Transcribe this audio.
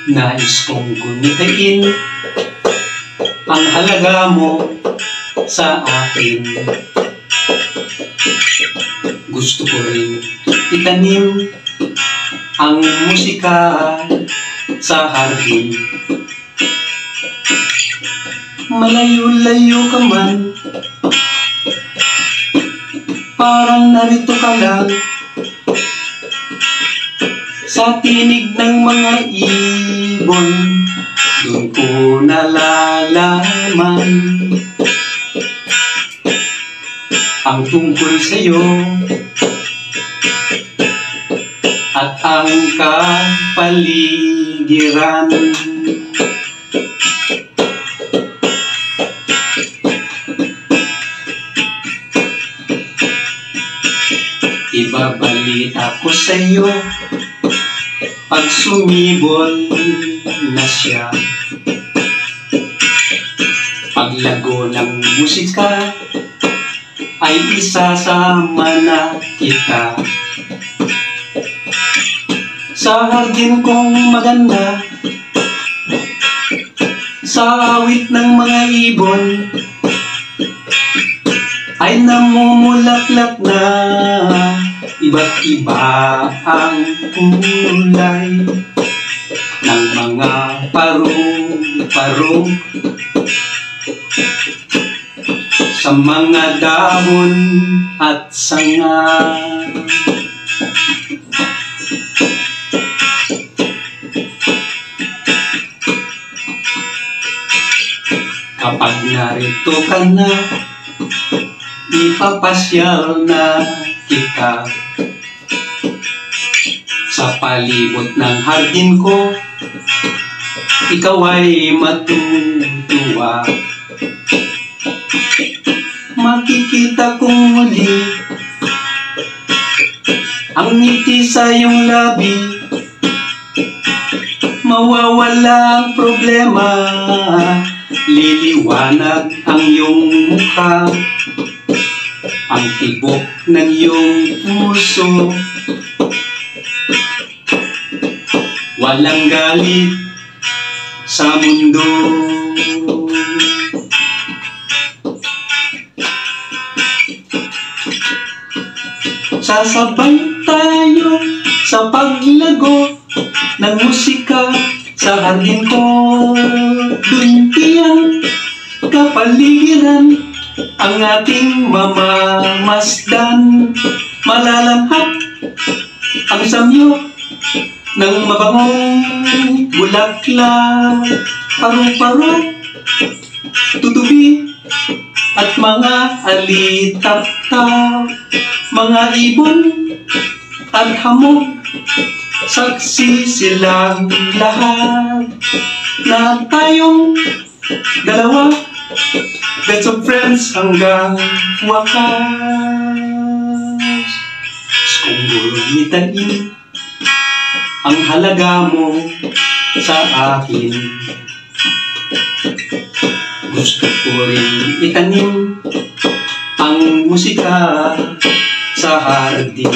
Nais kong gunitain ang halaga mo sa akin. Gusto ko rin itanim ang musika sa hardin. Malayo-layo ka man, parang narito ka lang sa tinig ng mga ibon. Doon ko nalalaman ang tungkol sa'yo at ang kapaligiran. Ibabalita ko sa'yo pag sumibol na siya. Paglago ng musika ay isasama na kita sa hardin kong maganda, sa awit ng mga ibon ay namumulaklak na iba't iba ang kulay ng mga parong-parong sa mga dahon at sanga. Kapag narito ka na, ipapasyal na kita sa palibot ng hardin ko. Ikaw ay matutuwa. Makikita kong muli ang ngiti sa iyong labi. Mawawala ang problema, liliwanag ang iyong mukha, ang tibok ng iyong puso. Walang galit sa mundo. Sasabay tayo sa paglago ng musika sa hardin ko. Duntiyang kapaligiran ang ating mamamasdan. Malalamhap ang samyo ng mabangong bulaklak, paru-paro, tutubi at mga alitap-tap, mga ibon at hamog. Saksi silang lahat na tayong dalawa, best of friends hanggang wakas. Kung gunitain ang halaga mo sa akin, gusto ko rin itanim ang musika sa hardin.